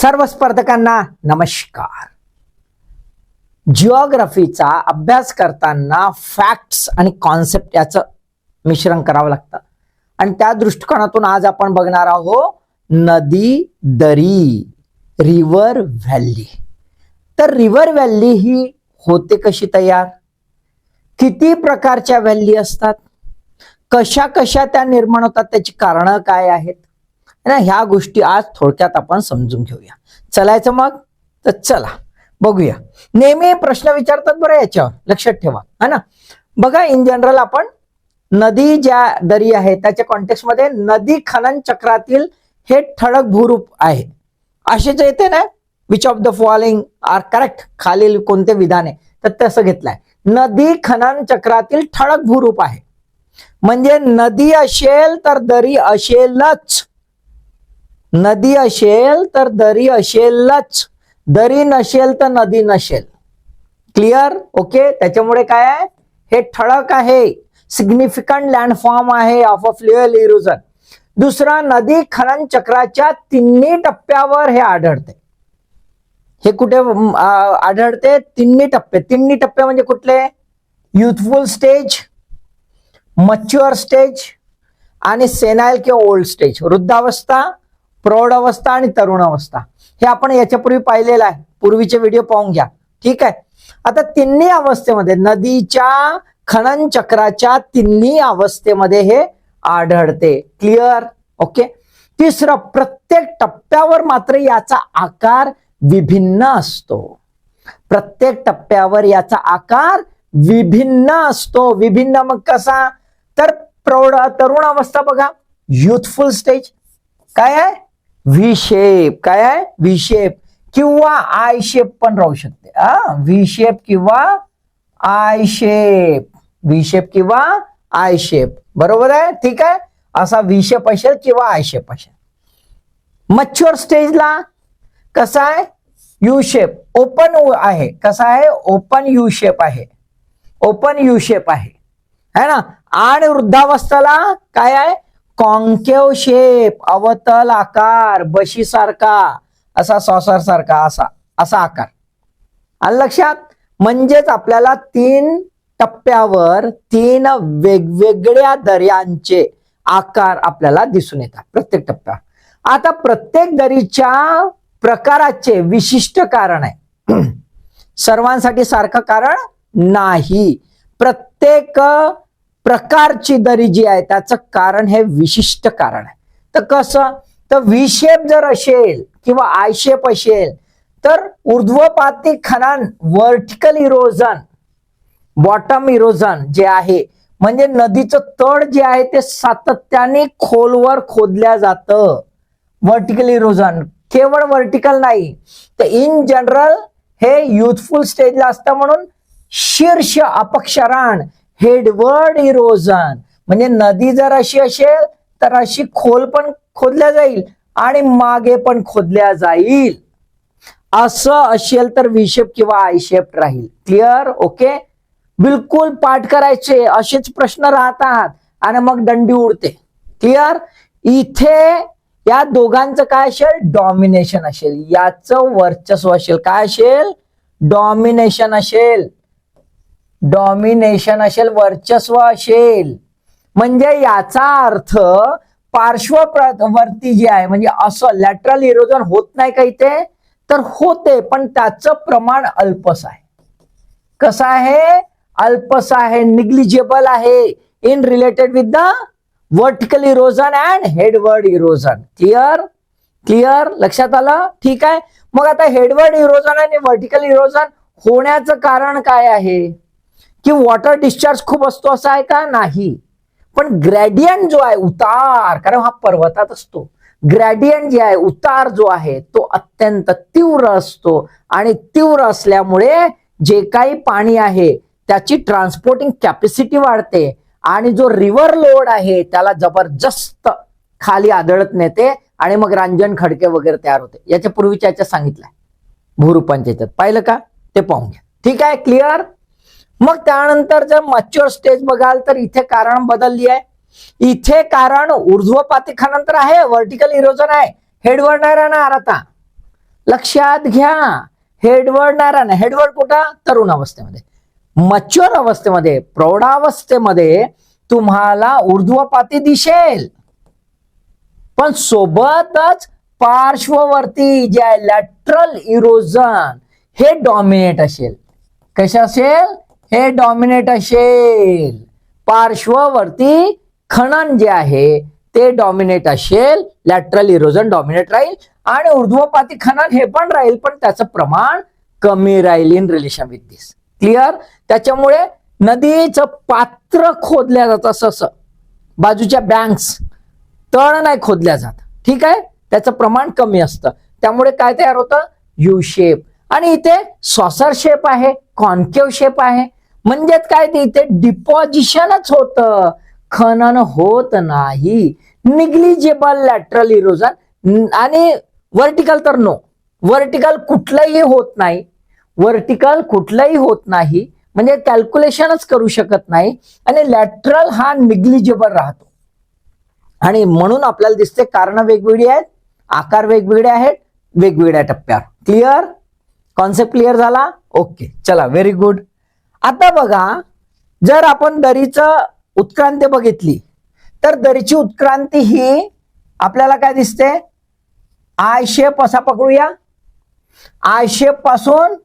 सर्व स्पर्धकांना नमस्कार. जिओग्राफीचा अभ्यास करताना फॅक्ट्स आणि कॉन्सेप्ट याचं मिश्रण करावं लागतं आणि त्या दृष्टिकोनातून आज आपण बघणार आहोत नदी दरी, रिव्हर व्हॅली. तर रिव्हर व्हॅली ही होते कशी तयार, किती प्रकारच्या व्हॅली असतात, कशा कशा त्या निर्माण होतात, त्याची कारणं काय आहेत ना, ह्या गोष्टी आज थोडक्यात आपण समजून घेऊया. चलायचं मग? तर चला बघूया. नेहमी प्रश्न विचारतात बरं, याच्यावर लक्षात ठेवा है ना. बघा, इन जनरल आपण नदी ज्या दरी आहे त्याच्या कॉन्टेक्स्ट मध्ये नदी खनन चक्रातील हे ठळक भूरूप आहे असेच येते ना. Which of the following are correct, खालील कोणते विधान आहे, तर तसं घेतलंय. नदी खनन चक्रातील ठळक भूरूप आहे म्हणजे नदी असेल तर दरी असेलच, नदी असेल तर दरी असेलच, दरी नसेल तर नदी नसेल. क्लिअर? ओके. त्याच्यामुळे काय आहे, हे ठळक आहे, सिग्निफिकंट लँडफॉर्म आहे ऑफ अ फ्लुअल इरोजन. दुसरा, नदी खनन चक्राच्या तिन्ही टप्प्यावर हे आढळते. हे कुठे आढळते? तिन्ही टप्पे. तिन्ही टप्पे म्हणजे कुठले? युथफुल स्टेज, मच्युअर स्टेज आणि सेनाइल किंवा ओल्ड स्टेज. वृद्धावस्था, प्रौढ अवस्था आणि तरुण अवस्था. हे आपण याच्यापूर्वी पाहिलेलं आहे, पूर्वीचे व्हिडिओ पाहून घ्या. ठीक आहे. आता तिन्ही अवस्थेमध्ये, नदीच्या खनन चक्राच्या तिन्ही अवस्थेमध्ये हे आढळते. क्लिअर? ओके. तिसरं, प्रत्येक टप्प्यावर मात्र याचा आकार विभिन्न असतो. प्रत्येक टप्प्यावर याचा आकार विभिन्न असतो. विभिन्न मग कसा? तर प्रौढ तरुण अवस्था बघा, युथफुल स्टेज काय आहे? V shape. काय आहे? व्ही शेप किंवा आय शेप पण राहू शकते. व्ही शेप किंवा आय शेप, व्ही शेप किंवा आय शेप. बरोबर आहे? ठीक आहे. असा व्ही शेप असेल किंवा आय शेप असेल. मच्युअर स्टेजला कसा आहे? U shape. ओपन आहे. कसा आहे? ओपन यू शेप आहे. ओपन यू शेप आहे है ना. आणि वृद्धावस्थेला काय आहे? कॉन्केव शेप, अवतल आकार, बशी सारखा, असा सॉसर सारखा, असा आकार. आलं लक्षात? म्हणजेच आपल्याला तीन टप्प्यावर तीन वेगवेगळ्या दऱ्यांचे आकार आपल्याला दिसून येतात प्रत्येक टप्प्यावर. आता प्रत्येक दरीच्या प्रकाराचे विशिष्ट कारण आहे. सर्वांसाठी सारखं कारण नाही. प्रत्येक प्रकारची दरी जी आहे त्याचं कारण हे विशिष्ट कारण आहे. तर कसं? तर व्ही शेप जर असेल किंवा आय शेप असेल तर ऊर्ध्वपाती खनन, व्हर्टिकल इरोजन, बॉटम इरोजन जे आहे म्हणजे नदीचं तळ जे आहे ते सातत्याने खोलवर खोदल्या जातं. व्हर्टिकल इरोजन, केवळ व्हर्टिकल नाही तर इन जनरल हे युथफुल स्टेजला असतं म्हणून शीर्ष अपक्षरण, हेडवर्ड इरोजन. म्हणजे नदी जर अशी असेल तर अशी खोल पण खोदल्या जाईल आणि मागे पण खोदल्या जाईल. असं असेल तर व्ही शेप किंवा आय शेप राहील. क्लिअर? ओके. बिलकुल पाठ करायचे, असेच प्रश्न राहतात आणि मग दंडी उडते. क्लिअर? इथे या दोघांचं काय असेल? डॉमिनेशन असेल. याचं वर्चस्व असेल. काय असेल? डॉमिनेशन असेल. डॉमिनेशन असेल, वर्चस्व असेल. म्हणजे याचा अर्थ पार्श्ववर्ती जे आहे म्हणजे असं लॅटरल इरोजन होत नाही का इथे? तर होते, पण त्याचं प्रमाण अल्पस आहे. कसं आहे? अल्पस आहे, निग्लिजिबल आहे in related with the vertical erosion and headword erosion. Clear? Clear? लक्षात आलं? ठीक आहे. मग आता हेडवर्ड इरोजन आणि वर्टिकल इरोजन होण्याचं कारण काय आहे? की वॉटर डिस्चार्ज खूप असतो असं आहे का? नाही. पण ग्रेडियंट जो आहे, उतार, कारण हा पर्वतात असतो, ग्रेडियंट जे आहे, उतार जो आहे तो अत्यंत तीव्र असतो आणि तीव्र असल्यामुळे जे काही पाणी आहे त्याची ट्रान्सपोर्टिंग कॅपॅसिटी वाढते आणि जो रिव्हर लोड आहे त्याला जबरदस्त खाली आदळत नेते आणि मग रांजण खडके वगैरे तयार होते. याच्या पूर्वीच्या याच्यात सांगितलंय भूरूपांच्या याच्यात, पाहिलं का? ते पाहून घ्या. ठीक आहे. क्लिअर? मग त्यानंतर जर मॅच्युअर स्टेज बघाल तर इथे कारण बदलली आहे. इथे कारण ऊर्ध्वपाती खनन तर आहे, व्हर्टिकल इरोजन आहे, हेडवर्ड नाही राहणार. आता लक्षात घ्या, हेडवर्ड नाही राहणार. हेडवर्ड कुठं? तरुण अवस्थेमध्ये. मच्युअर अवस्थेमध्ये, प्रौढावस्थेमध्ये तुम्हाला ऊर्ध्वपाती दिसेल, पण सोबतच पार्श्ववर्ती जे आहे लॅटरल इरोजन हे डॉमिनेट असेल. कसे असेल? हे डॉमिनेट असेल. पार्श्ववर्ती खनन जे आहे ते डॉमिनेट असेल, लॅटरल इरोजन डॉमिनेट राहील, आणि ऊर्ध्वपाती खनन हे पण राहील, पण त्याचं प्रमाण कमी राहील in relation with this. Clear? त्याच्यामुळे नदीचं पात्र खोदल्या जातं, असं बाजूच्या बँक्स, तळ नाही खोदल्या जात. ठीक आहे, त्याचं प्रमाण कमी असतं, त्यामुळे काय तयार होतं? U shape. आणि इथे सॉसर शेप आहे, कॉन्केव शेप आहे. म्हणजेच काय, ते इथे डिपॉझिशनच होतं, खनन होत नाही. Negligible lateral erosion. आणि व्हर्टिकल तर नो, व्हर्टिकल कुठलंही होत नाही. व्हर्टिकल कुठलंही होत नाही, म्हणजे कॅल्क्युलेशनच करू शकत नाही. आणि लॅटरल हा निग्लिजिबल राहतो. आणि म्हणून आपल्याला दिसते कारण वेगवेगळी आहेत, आकार वेगवेगळे आहेत, वेगवेगळ्या टप्प्यावर. क्लिअर? कॉन्सेप्ट क्लिअर झाला? ओके, चला, व्हेरी गुड. आता बघा, जर आपण दरीचं उत्क्रांती बघितली तर दरीची उत्क्रांती ही आपल्याला काय दिसते? आय शेप असा पकडूया. आय शेप पासून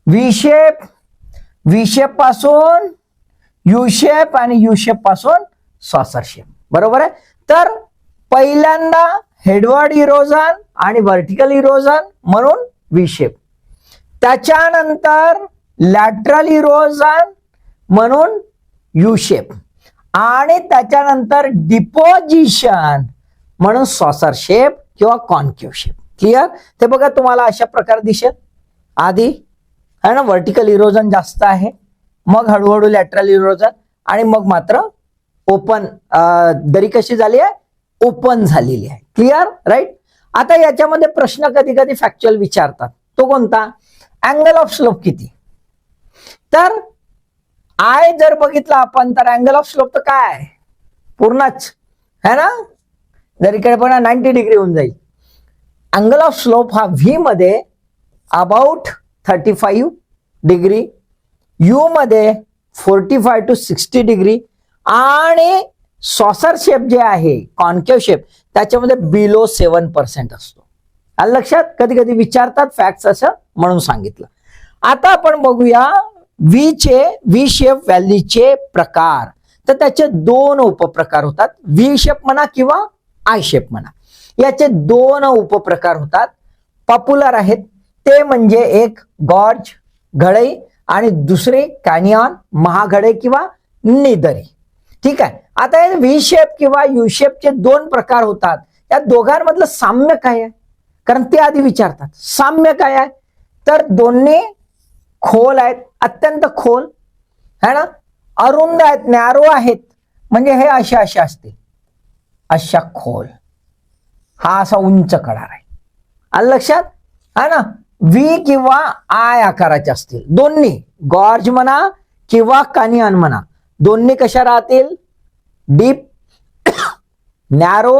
व्ही शेप, व्ही शेप पासून यू शेप, आणि यू शेप पासून सॉसर शेप. बरोबर आहे? तर पहिल्यांदा हेडवर्ड इरोजन आणि व्हर्टिकल इरोजन म्हणून व्ही शेप. त्याच्यानंतर लॅटरल इरोजन म्हणून यू शेप, आणि त्याच्यानंतर डिपोजिशन म्हणून सॉसर शेप किंवा कॉन्केव शेप. क्लिअर? ते बघा, तुम्हाला अशा प्रकारे दिसेल. आधी आहे ना व्हर्टिकल इरोजन जास्त आहे, मग हळूहळू लॅटरल इरोजन, आणि मग मात्र ओपन. दरी कशी झाली आहे? ओपन झालेली आहे. क्लिअर? राईट. आता याच्यामध्ये प्रश्न कधी कधी फॅक्च्युअल विचारतात. तो कोणता? अँगल ऑफ स्लोप किती? तर आय जर बघितला आपण तर अँगल ऑफ स्लोप तर काय? पूर्णच है ना. जर इकडे पण 90 डिग्री होऊन जाईल. अँगल ऑफ स्लोप हा व्ही मध्ये अबाउट 35 डिग्री, यू मध्ये 45 to 60 डिग्री, आणि सॉसर शेप जे आहे कॉन्केव शेप त्याच्यामध्ये बिलो 7% असतो. आलं लक्षात? कधी कधी विचारतात फॅक्ट्स, असं म्हणून सांगितलं. आता आपण बघूया व्ही शेप व्हॅलीचे प्रकार. तर त्याचे दोन उपप्रकार होतात. व्ही शेप म्हणा किंवा आय शेप म्हणा, याचे दोन उपप्रकार होतात. पॉप्युलर आहेत ते म्हणजे एक गॉर्ज घडई आणि दुसरे कॅनियन महाघडई किंवा निदरी. ठीक आहे. आता हे व्ही शेप किंवा यू शेपचे दोन प्रकार होतात. या दोघांमधलं साम्य काय आहे? कारण ते आधी विचारतात. साम्य काय आहे? तर दोन्ही खोल आहेत, अत्यंत खोल है ना, अरुंद आहेत, नॅरो आहेत. म्हणजे हे अशा अशा असते, अशा खोल, हा असा उंच कडार आहे. आलं लक्षात? है ना. व्ही किंवा आय आकाराचे असतील दोन्ही, गॉर्ज म्हणा किंवा कानियन म्हणा, दोन्ही कशा राहतील? डीप, नॅरो,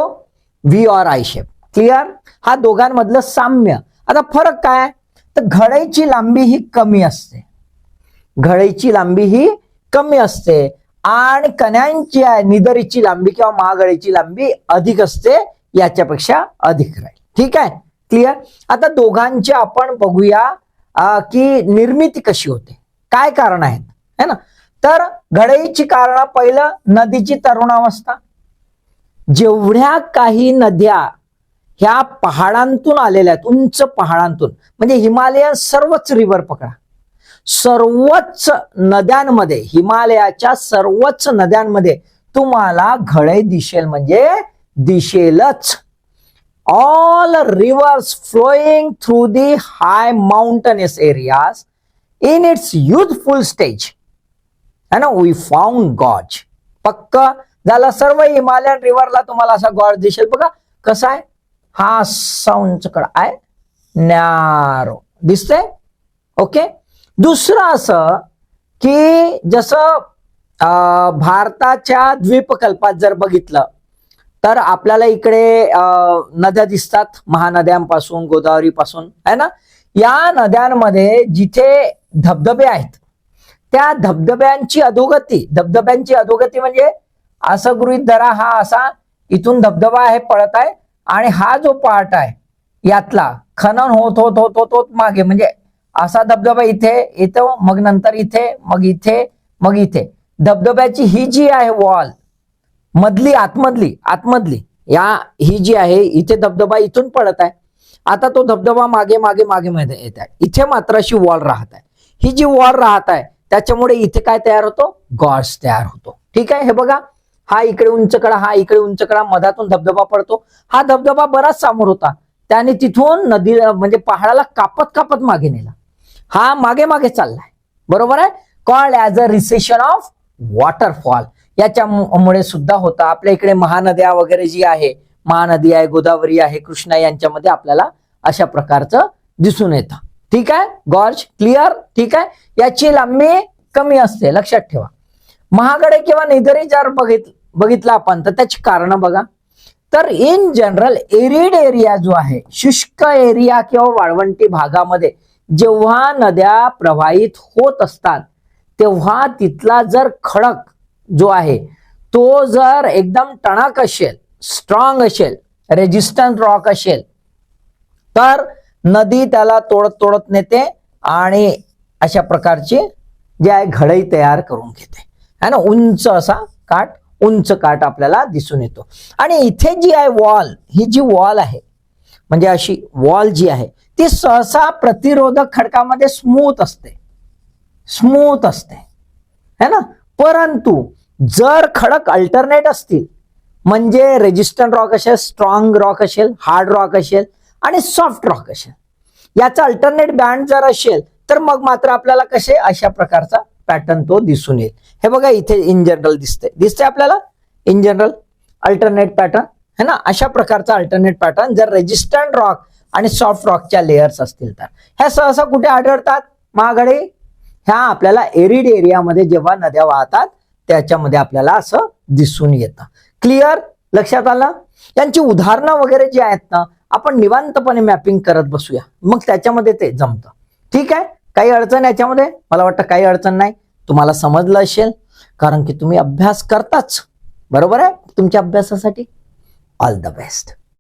व्ही और आय शेप. क्लिअर? हा दोघांमधलं साम्य. आता फरक काय? तर घडईची लांबी ही कमी असते, घडईची लांबी ही कमी असते, आणि कण्यांची निदरीची लांबी किंवा महागडीची लांबी अधिक असते, याच्यापेक्षा अधिक राहील. ठीक आहे? क्लिअर? आता दोघांची आपण बघूया की निर्मिती कशी होते, काय कारण आहेत है ना. तर घडईची कारण, पहिलं नदीची तरुणावस्था. जेवढ्या काही नद्या ह्या पहाडांतून आलेल्या आहेत, उंच पहाडांतून, म्हणजे हिमालयन सर्वच रिव्हर पकडा, सर्वच नद्यांमध्ये, हिमालयाच्या सर्वच नद्यांमध्ये तुम्हाला घडई दिसेल, म्हणजे दिसेलच. All rivers flowing through the high mountains areas in its youthful stage है ना, वी फाउंड गॉर्ज. पक्क झालं. सर्व हिमालयन रिव्हरला तुम्हाला असा गॉर्ज दिसेल. बघा कसा आहे, हा असा उंचकडा आहे, नॅरो दिसते. ओके. दुसरं असं की जसं भारताच्या द्वीपकल्पात जर बघितलं तर आपल्याला इकडे नद्या दिसतात, महानद्यांपासून, गोदावरीपासून, है ना. या नद्यांमध्ये जिथे धबधबे आहेत त्या धबधब्यांची अधोगती म्हणजे असं गृहीत धरा, हा असा इथून धबधबा आहे, पळत आहे, आणि हा जो पार्ट आहे यातला खनन होत होत होत होत होत मागे, म्हणजे असा धबधबा इथे येतो, मग नंतर इथे, मग इथे, मग इथे. धबधब्याची ही जी आहे वॉल मधली, आतमधली ही जी आहे, इथे धबधबा इथून पडत आहे. आता तो धबधबा मागे मागे मागे मध्ये येत आहे. इथे मात्र अशी वॉल राहत आहे. ही जी वॉल राहत आहे त्याच्यामुळे इथे काय तयार होतो, गॉर्ज तयार होतो. ठीक आहे. हे बघा, हा इकडे उंच कडा, हा इकडे उंच कडा, मधातून धबधबा पडतो. हा धबधबा बराच समोर होता, त्याने तिथून नदी म्हणजे पहाडाला कापत कापत मागे नेला. हा मागे मागे चाललाय, बरोबर आहे. Called as a recession of waterfall. याच्यामुळे सुद्धा होता. आपल्या इकडे महानद्या वगैरे जी आहे, महानदी आहे, गोदावरी आहे, कृष्णा, यांच्यामध्ये आपल्याला अशा प्रकारचं दिसून येतं. ठीक आहे. Gorge clear. ठीक आहे. याची लांबी कमी असते, लक्षात ठेवा. महागडे किंवा निधरी जर बघितलं आपण तर त्याची कारण बघा. तर इन जनरल एरिड एरिया जो आहे, शुष्क एरिया किंवा वाळवंटी भागामध्ये जेव्हा नद्या प्रवाहित होत असतात तेव्हा तिथला जर खडक जो आहे तो जर एकदम टणक असेल, स्ट्रॉंग असेल, रेजिस्टंट रॉक असेल, तर नदी त्याला तोडत तोडत नेते आणि अशा प्रकारची जे आहे घडई तयार करून घेते, है ना. उंच असा उंच काठ आपल्याला दिसून येतो. आणि इथे जी आहे वॉल, ही जी वॉल आहे म्हणजे अशी वॉल जी आहे ती सहसा प्रतिरोधक खडकामध्ये स्मूथ असते, है ना. परंतु जर खडक अल्टरनेट असतील, म्हणजे रेजिस्टंट रॉक असेल, स्ट्रॉंग रॉक असेल, हार्ड रॉक असेल आणि सॉफ्ट रॉक असेल, याचा अल्टरनेट बँड जर असेल तर मग मात्र आपल्याला कसे अशा प्रकारचा पॅटर्न तो दिसून येईल. हे बघा, इथे इन जनरल दिसते आपल्याला इन जनरल अल्टरनेट पॅटर्न, है ना. अशा प्रकारचा अल्टरनेट पॅटर्न जर रेजिस्टंट रॉक आणि सॉफ्ट रॉकच्या लेयर्स असतील तर ह्या सहसा कुठे आढळतात, महागडे. ह्या आपल्याला एरिड एरियामध्ये जेव्हा नद्या वाहतात त्याच्यामध्ये आपल्याला असं दिसून येतं. क्लिअर, लक्षात आलं. यांची उदाहरणं वगैरे जी आहेत ना, आपण निवांतपणे मॅपिंग करत बसूया, मग त्याच्यामध्ये ते जमतं. ठीक आहे. काही अडचण याच्यामध्ये, मला वाटतं काही अडचण नाही, तुम्हाला समजलं असेल, कारण की तुम्ही अभ्यास करताच, बरोबर आहे. तुमच्या अभ्यासासाठी ऑल द बेस्ट.